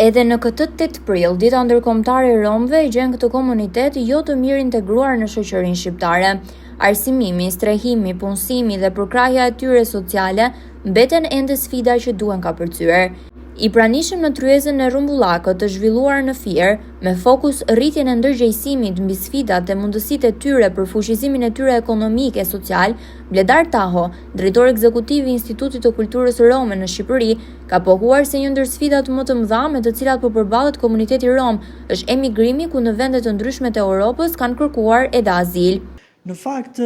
Edhe në këtë 8 prill, dita ndërkombëtare e romëve i gjen këtë komunitet jo të mirë integruar në shoqërinë shqiptare. Arsimimi, strehimi, punësimi dhe përkrahja e tyre sociale mbeten ende sfida që duhen kapërcyer. I pranishëm në tryezën e rrumbullakët të zhvilluar në Fier, me fokus rritjen e ndërgjegjësimit mbi sfidat dhe mundësitë e tyre për fuqizimin e tyre ekonomik e social, Bledar Taho, drejtor ekzekutiv i Institutit të Kulturës Rome në Shqipëri, ka pohuar se një ndër sfidat më të mëdha me të cilat po përballet komuniteti rom është emigrimi, ku në vende të ndryshme të Europës kanë kërkuar edhe azil. Në fakt,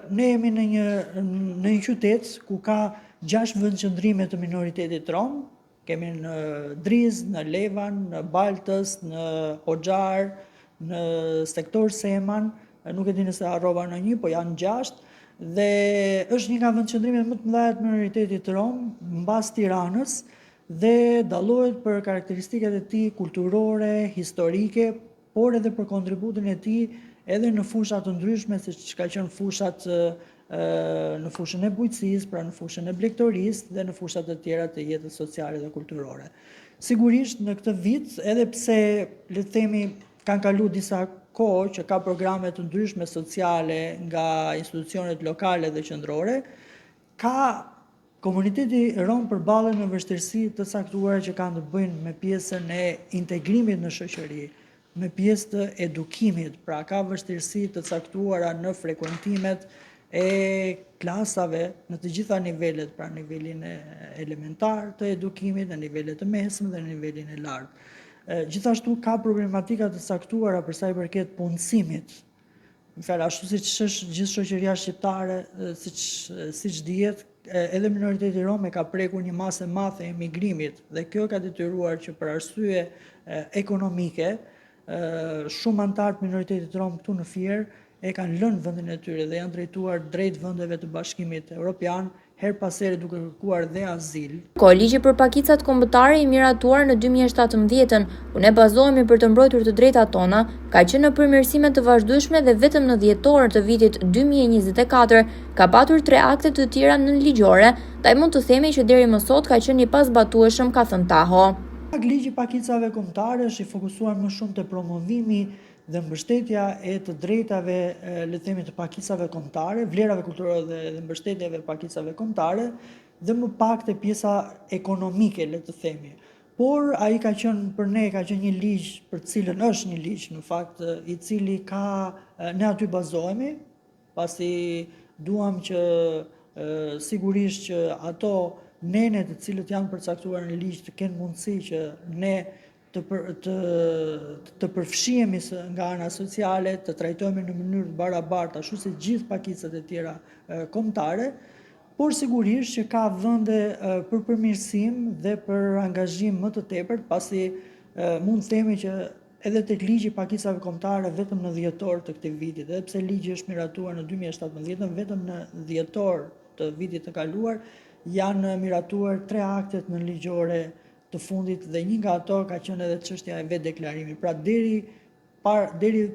ne jemi në një qytet ku ka 6 vendqëndrime të minoritetit rom. Kemi në Driz, në Levan, në Baltës, në Hoxhar, në sektor Seman, nuk e di nëse harrova në një, po janë 6, dhe është një nga vendqëndrimet më të mëdha të minoritetit rom, mbas Tiranës, dhe dallohet për karakteristikat e tij kulturore, historike, por edhe për kontributin e tij edhe në fusha të ndryshme, siç ka qenë fushat në fushën e bujqësisë, pra në fushën e blegtorisë dhe në fushat të tjera të jetës sociale dhe kulturore. Sigurisht në këtë vit, edhe pse le të themi kanë kaluar disa kohë që ka programe të ndryshme sociale nga institucionet lokale dhe qendrore, ka komuniteti rom përballet me vështirësi të caktuara që kanë të bëjnë me pjesën e integrimit në shoqëri, me pjesë të edukimit, pra ka vështirësi të caktuara në frekuentimet e klasave në të gjitha nivelet, pra nivelin elementar të edukimit, në nivelet të mesëm dhe në nivelin e lartë. Gjithashtu ka problematika të caktuara për sa i përket punësimit. Në fjalë, ashtu siç është gjithë shoqëria shqiptare, siç dihet, edhe minoriteti rom ka prekur një masë e madhe e emigrimit, dhe kjo ka detyruar që për arsye ekonomike, shumë anëtar të minoritetit rom këtu në Fier e kanë lënë vendin e tyre dhe janë drejtuar drejt vendeve të Bashkimit Evropian, her pas here duke kërkuar dhe azil. Ligji për pakicat kombëtare i miratuar në 2017, ku ne bazohemi për të mbrojtur të drejtat tona, ka qenë në përmirësime të vazhdueshme dhe vetëm në dhjetor të vitit 2024 ka patur 3 akte të tjera nënligjore, ndaj mund të themi që deri më sot ka qenë i pasbatueshëm, ka thënë Taho. Ligji i pakicave kombëtare është i fokusuar më shumë te promovimi dhe mbështetja e të drejtave, le të themi, të pakicave kombëtare, vlerave kulturore dhe mbështetjeve pakicave kombëtare, dhe më pak te pjesa ekonomike, le të themi. Por ai ka qenë për ne, ka qenë një ligj për cilën është një ligj në fakt i cili ne aty bazohemi, pasi duam që sigurisht që ato nenet të cilët janë përcaktuar në ligj të kenë mundësi që ne të përfshihemi nga ana sociale, të trajtohemi në mënyrë të barabartë, ashtu si gjithë pakicat e tjera kombëtare, por sigurisht që ka vende për përmirësim dhe për angazhim më të tepërt, pasi mund të themi që edhe tek ligji i pakicave kombëtare vetëm në dhjetor të këtij viti, edhe pse ligji është miratuar në 2017, vetëm në dhjetor të vitit të kaluar janë miratuar 3 aktet nënligjore të fundit, dhe një nga ato ka qenë edhe çështja e vetdeklarimit. Pra deri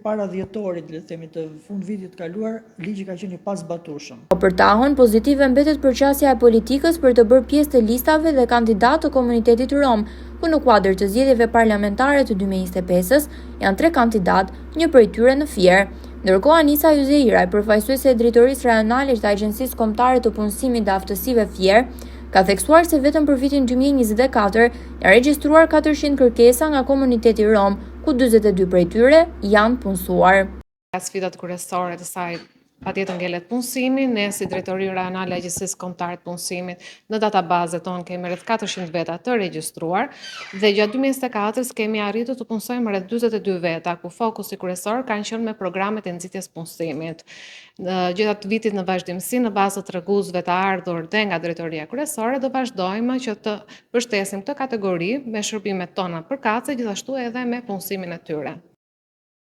para dhjetorit, le të themi, të fund vitit të kaluar, ligji ka qenë i pasbatueshëm. Për Tahon, pozitive mbetet përqasja e politikës për të bërë pjesë të listave dhe kandidatë të komunitetit rom, ku në kuadër të zgjedhjeve parlamentare të 2025-s janë 3 kandidatë, një prej tyre në Fier. Ndërkohë Anisa Juzeiraj, përfaqësuese e drejtorisë rajonale të Agjencisë Kombëtare të Punësimit dhe Aftësive Fier, ka theksuar se vetëm për vitin 2024 janë regjistruar 400 kërkesa nga komuniteti rom, ku 42 prej tyre janë punësuar. Sfidat kryesore të saj patjetër ngelet punësimi. Ne si drejtori rajonale e Agjencisë Kombëtare të Punësimit në databazet tonë kemi rreth 400 veta të regjistruar, dhe gjatë 2024-s kemi arritur të punësojmë rreth 42 veta, ku fokusi kryesor kanë qenë me programet e nxitjes punësimit. Gjatë vitit në vazhdimsi, në bazë të treguesve të ardhur dhe nga drejtoria kryesore, do vazhdojmë që të mbështesim këtë kategori me shërbimet tona përkatëse, gjithashtu edhe me punësimin e tyre.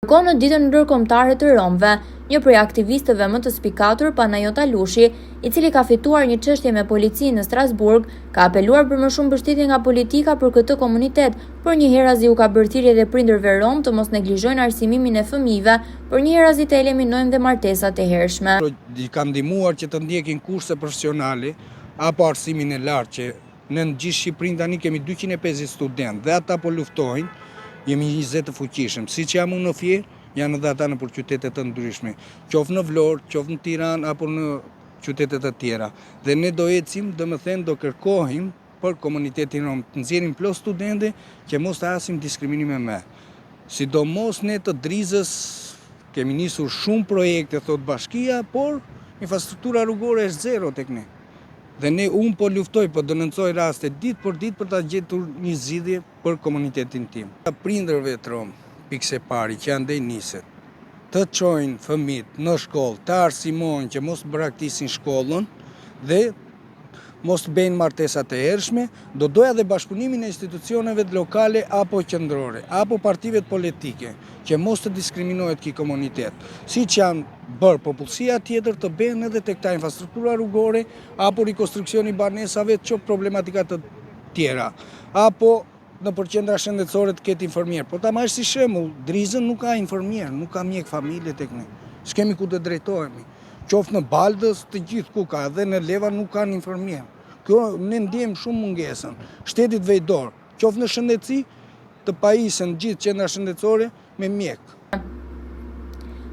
Në ditën ndërkombëtare të romëve, një prej aktivistëve më të spikatur, Panajota Lushi, i cili ka fituar një çështje me policinë në Strasburg, ka apeluar për më shumë mbështetje nga politika për këtë komunitet, por një herazi u ka bërë thirrje edhe prindërve rom të mos neglizhojnë arsimimin e fëmijëve, por një herazi të eliminojnë dhe martesat e hershme. I kanë ndihmuar që të ndjekin kurse profesionale apo arsimin e lartë që në gjithë Shqipërinë tani kemi 250 studentë dhe ata po luftojnë, jemi 20 të fuqishëm, si që jam unë në Fier, janë edhe ata në për qytetet të ndryshme, qoftë në Vlorë, qoftë në Tiranë, apo në qytetet të tjera. Dhe ne do ecim, do kërkohim për komunitetin rom, të nxjerrim plot studentë që mos të hasim diskriminime me. Sidomos ne të Drizës kemi nisur shumë projekte, thot bashkia, por infrastruktura rrugore është zero tek ne. Dhe ne unë po luftoj, po denoncoj raste ditë për ditë për ta gjetur një zgjidhje për komunitetin tim. Prindërve të rom, pikse pari që andej niset, të çojnë fëmijët në shkollë, të arsimojnë që mos braktisin shkollën dhe mos bëjnë martesat e hershme, do doja dhe bashkëpunimin e institucioneve lokale apo qendrore, apo partive politike, që mos të diskriminohet ky komunitet. Siç janë bërë popullsia tjetër të bëhen edhe tek ta infrastruktura rrugore, apo rikonstruksioni i banesave, çop problematika të tjera, apo në qendra shëndetësore të ketë infermier. Po ta marrësh si shembull, Drizën nuk ka infermier, nuk ka mjek familje tek ne. S'kemi ku të drejtohemi. Qoftë në Baldës, të gjithë ku ka, dhe në Leva nuk kanë infermier. Kjo ne ndjejmë shumë mungesën. Shtetit vejdor, qoftë në shëndetësi, të pajisen gjithë qendra shëndetësore me mjek.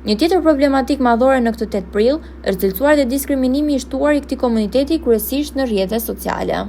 Një tjetër problematik madhore në këtë 8 prill është cilësuar dhe diskriminimi i shtuar i këtij komuniteti kryesisht në rrjetet sociale.